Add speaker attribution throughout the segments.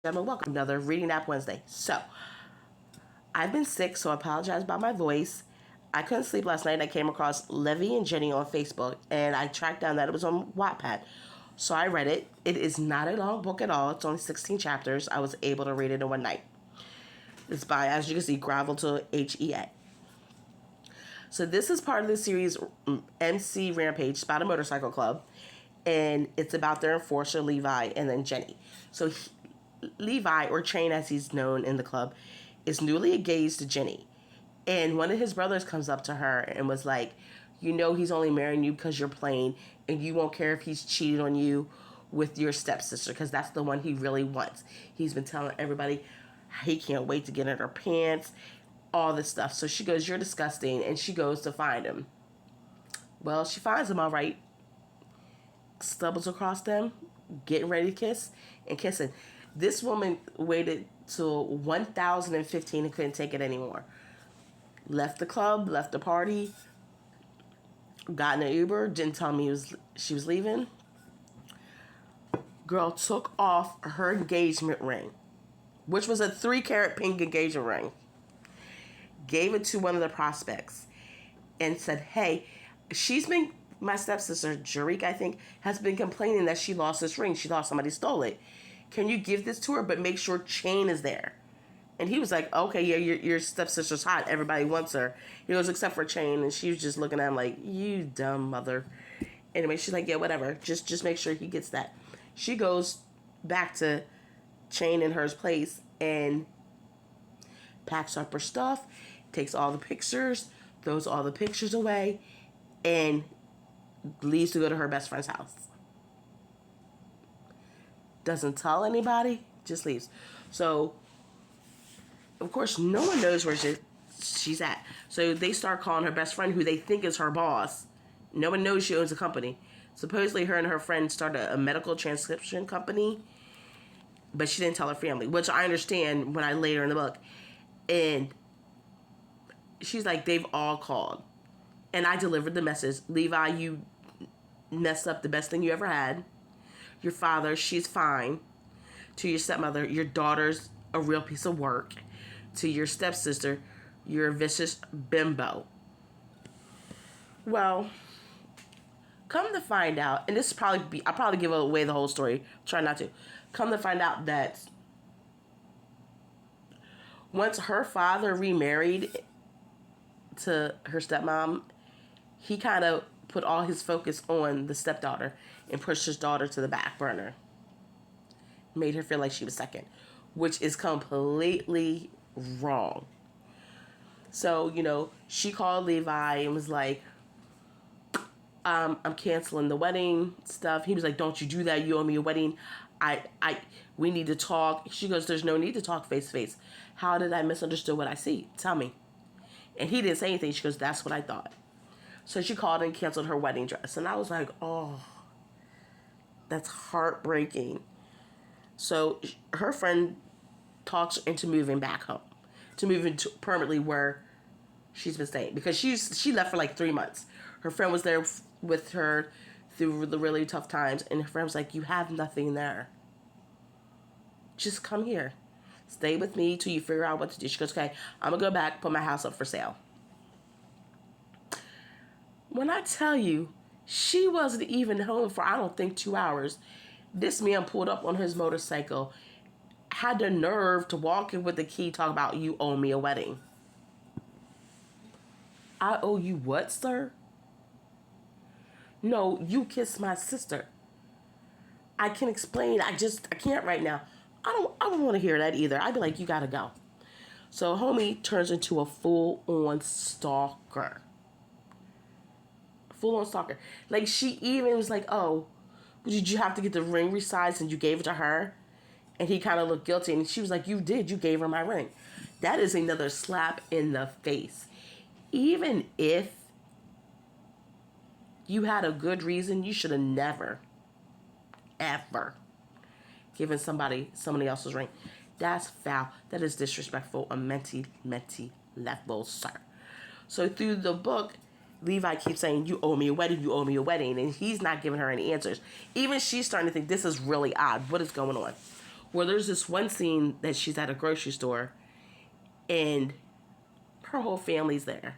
Speaker 1: Gentlemen, welcome to another Reading App Wednesday. So, I've been sick, so I apologize about my voice. I couldn't sleep last night. I came across Levi and Genny on Facebook, and I tracked down that it was on Wattpad. So I read it. It is not a long book at all. It's only 16 chapters. I was able to read it in one night. It's by, as you can see, Gravel to HEA. So this is part of the series MC Rampage. It's about a motorcycle club, and it's about their enforcer Levi and then Genny. So Levi, or Chain as he's known in the club, is newly engaged to Genny, and one of his brothers comes up to her and was like, "You know he's only marrying you because you're plain, and you won't care if he's cheated on you with your stepsister because that's the one he really wants." He's been telling everybody he can't wait to get in her pants, all this stuff. So she goes, "You're disgusting," and she goes to find him. Well, she finds him all right, stumbles across them, getting ready to kiss, and kissing. This woman waited till 1015 and couldn't take it anymore. Left the club, left the party, got in an Uber, didn't tell me she was leaving. Girl took off her engagement ring, which was a 3-carat pink engagement ring, gave it to one of the prospects, and said, "Hey, my stepsister, Jarek, I think, has been complaining that she lost this ring. She thought somebody stole it. Can you give this to her, but make sure Chain is there?" And he was like, "Okay, yeah, your stepsister's hot. Everybody wants her." He goes, "Except for Chain." And she was just looking at him like, "You dumb mother." Anyway, she's like, "Yeah, whatever. Just make sure he gets that." She goes back to Chain in her place and packs up her stuff, takes all the pictures, throws all the pictures away, and leaves to go to her best friend's house. Doesn't tell anybody, just leaves. So, of course, no one knows where she's at. So they start calling her best friend, who they think is her boss. No one knows she owns a company. Supposedly, her and her friend started a medical transcription company, but she didn't tell her family, which I understand when I later in the book. And she's like, "They've all called, and I delivered the message. Levi, you messed up the best thing you ever had. Your father, she's fine. To your stepmother, your daughter's a real piece of work. To your stepsister, you're a vicious bimbo." Well, come to find out, and this I'll probably give away the whole story. Try not to. Come to find out that once her father remarried to her stepmom, he kind of put all his focus on the stepdaughter and pushed his daughter to the back burner. Made her feel like she was second, which is completely wrong. So, she called Levi and was like, I'm canceling the wedding stuff. He was like, "Don't you do that. You owe me a wedding. We need to talk." She goes, "There's no need to talk face to face. How did I misunderstand what I see? Tell me." And he didn't say anything. She goes, "That's what I thought." So she called and canceled her wedding dress. And I was like, oh, that's heartbreaking. So her friend talks into moving back home, to moving to permanently where she's been staying, because she left for like 3 months. Her friend was there with her through the really tough times, and her friend was like, "You have nothing there. Just come here. Stay with me till you figure out what to do." She goes, "Okay, I'm going to go back, put my house up for sale." When I tell you, she wasn't even home for, I don't think, 2 hours. This man pulled up on his motorcycle, had the nerve to walk in with the key, talk about, "You owe me a wedding." "I owe you what, sir?" "No, you kissed my sister." "I can explain. I can't right now." I don't want to hear that either. I'd be like, "You gotta go." So homie turns into a full-on stalker. Full-on stalker. Like, she even was like, "Oh, did you have to get the ring resized and you gave it to her?" And he kind of looked guilty, and she was like, "You did. You gave her my ring." That is another slap in the face. Even if you had a good reason, you should have never, ever given somebody else's ring. That's foul. That is disrespectful on many levels, sir. So through the book, Levi keeps saying, "You owe me a wedding, you owe me a wedding," and he's not giving her any answers. Even she's starting to think, this is really odd. What is going on? Well, there's this one scene that she's at a grocery store and her whole family's there.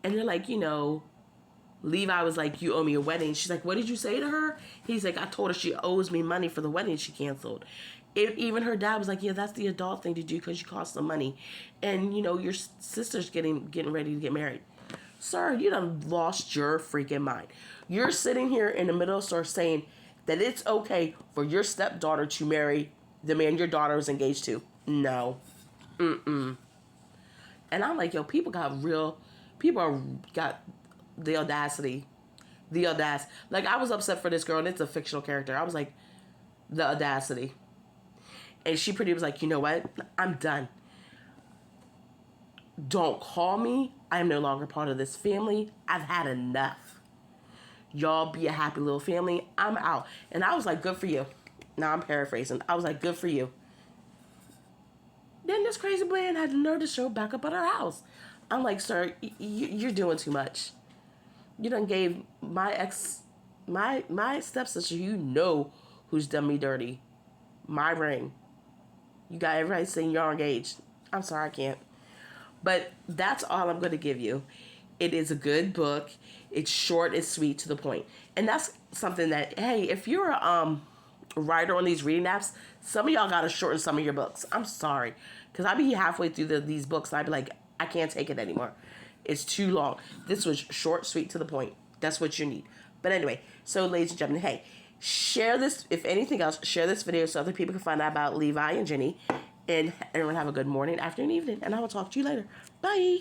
Speaker 1: And they're like, Levi was like, you owe me a wedding. She's like, what did you say to her? He's like, I told her she owes me money for the wedding she canceled. Even her dad was like, yeah, that's the adult thing to do because you cost some money. And, your sister's getting ready to get married. Sir, you done lost your freaking mind. You're sitting here in the middle of the store saying that it's okay for your stepdaughter to marry the man your daughter is engaged to. No. Mm-mm. And I'm like, yo, people got the audacity. The audacity. Like, I was upset for this girl, and it's a fictional character. I was like, the audacity. And she pretty was like, you know what? I'm done. Don't call me. I am no longer part of this family. I've had enough. Y'all be a happy little family. I'm out. And I was like, good for you. Now I'm paraphrasing. I was like, good for you. Then this crazy man had the nerve to show back up at our house. I'm like, sir, you're doing too much. You done gave my stepsister, who's done me dirty, my ring. You got everybody saying you're engaged. I'm sorry, I can't. But that's all I'm going to give you. It is a good book. It's short, it's sweet, to the point. And that's something that, hey, if you're a writer on these reading apps, some of y'all got to shorten some of your books. I'm sorry. Because I'd be halfway through these books and I'd be like, I can't take it anymore. It's too long. This was short, sweet, to the point. That's what you need. But anyway, so ladies and gentlemen, hey, share this, if anything else, share this video so other people can find out about Levi and Genny. And everyone have a good morning, afternoon, evening. And I will talk to you later. Bye.